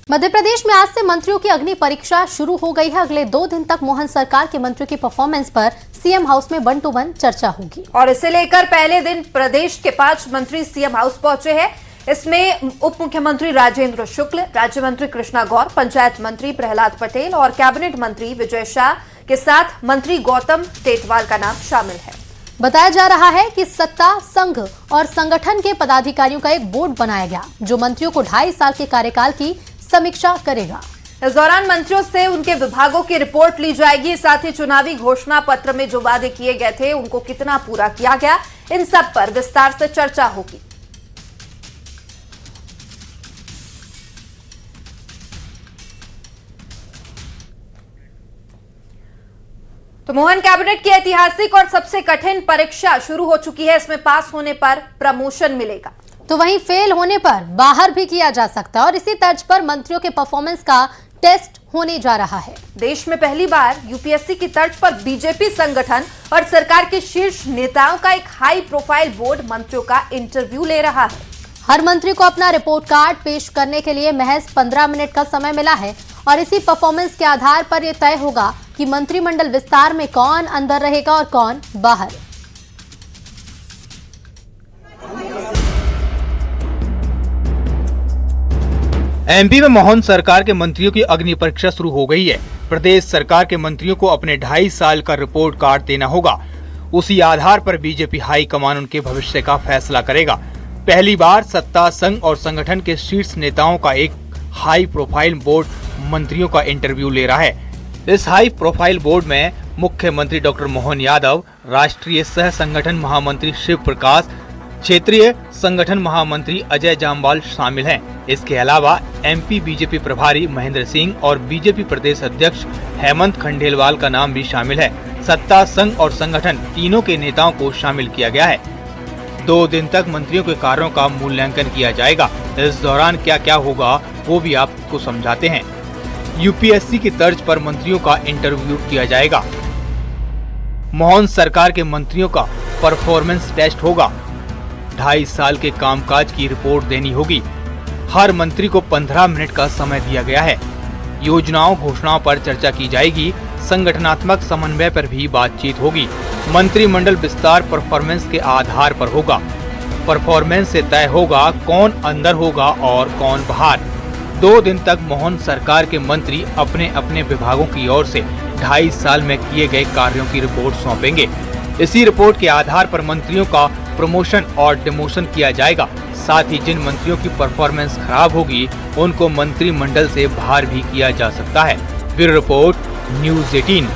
मध्य प्रदेश में आज से मंत्रियों की अग्नि परीक्षा शुरू हो गई है। अगले 2 दिन तक मोहन सरकार के मंत्रियों की परफॉर्मेंस पर सीएम हाउस में 1 टू 1 चर्चा होगी। और इसे लेकर पहले दिन प्रदेश के 5 मंत्री सीएम हाउस पहुंचे हैं। इसमें उप मुख्यमंत्री राजेंद्र शुक्ल, राज्य मंत्री कृष्णा गौर, पंचायत मंत्री प्रहलाद पटेल और कैबिनेट मंत्री विजय शाह के साथ मंत्री गौतम टेटवाल का नाम शामिल है। बताया जा रहा है कि सत्ता, संघ और संगठन के पदाधिकारियों का एक बोर्ड बनाया गया जो मंत्रियों को 2.5 साल के कार्यकाल की समीक्षा करेगा। इस दौरान मंत्रियों से उनके विभागों की रिपोर्ट ली जाएगी। साथ ही चुनावी घोषणा पत्र में जो वादे किए गए थे उनको कितना पूरा किया गया, इन सब पर विस्तार से चर्चा होगी। तो मोहन कैबिनेट की ऐतिहासिक और सबसे कठिन परीक्षा शुरू हो चुकी है। इसमें पास होने पर प्रमोशन मिलेगा, तो वहीं फेल होने पर बाहर भी किया जा सकता है और इसी तर्ज पर मंत्रियों के परफॉर्मेंस का टेस्ट होने जा रहा है। देश में पहली बार यूपीएससी की तर्ज पर बीजेपी संगठन और सरकार के शीर्ष नेताओं का एक हाई प्रोफाइल बोर्ड मंत्रियों का इंटरव्यू ले रहा है। हर मंत्री को अपना रिपोर्ट कार्ड पेश करने के लिए महज 15 मिनट का समय मिला है और इसी परफॉर्मेंस के आधार पर यह तय होगा कि मंत्रिमंडल विस्तार में कौन अंदर रहेगा और कौन बाहर। एमपी में मोहन सरकार के मंत्रियों की अग्नि परीक्षा शुरू हो गई है। प्रदेश सरकार के मंत्रियों को अपने 2.5 साल का रिपोर्ट कार्ड देना होगा। उसी आधार पर बीजेपी हाई कमान उनके भविष्य का फैसला करेगा। पहली बार सत्ता, संघ और संगठन के शीर्ष नेताओं का एक हाई प्रोफाइल बोर्ड मंत्रियों का इंटरव्यू ले रहा है। इस हाई प्रोफाइल बोर्ड में मुख्यमंत्री डॉक्टर मोहन यादव, राष्ट्रीय सह संगठन महामंत्री शिव प्रकाश, क्षेत्रीय संगठन महामंत्री अजय जामवाल शामिल हैं। इसके अलावा एमपी बीजेपी प्रभारी महेंद्र सिंह और बीजेपी प्रदेश अध्यक्ष हेमंत खंडेलवाल का नाम भी शामिल है। सत्ता, संघ और संगठन तीनों के नेताओं को शामिल किया गया है। 2 दिन तक मंत्रियों के कार्यों का मूल्यांकन किया जाएगा। इस दौरान क्या क्या होगा वो भी आपको समझाते हैं। यूपीएससी की तर्ज पर मंत्रियों का इंटरव्यू किया जाएगा। मोहन सरकार के मंत्रियों का परफॉर्मेंस टेस्ट होगा। 2.5 साल के कामकाज की रिपोर्ट देनी होगी। हर मंत्री को 15 मिनट का समय दिया गया है। योजनाओं, घोषणाओं पर चर्चा की जाएगी। संगठनात्मक समन्वय पर भी बातचीत होगी। मंत्रिमंडल विस्तार परफॉर्मेंस के आधार पर होगा। परफॉर्मेंस से तय होगा कौन अंदर होगा और कौन बाहर। 2 दिन तक मोहन सरकार के मंत्री अपने अपने विभागों की ओर से 2.5 साल में किए गए कार्यों की रिपोर्ट सौंपेंगे। इसी रिपोर्ट के आधार पर मंत्रियों का प्रमोशन और डिमोशन किया जाएगा। साथ ही जिन मंत्रियों की परफॉर्मेंस खराब होगी उनको मंत्रिमंडल से बाहर भी किया जा सकता है। Bureau report, news 18।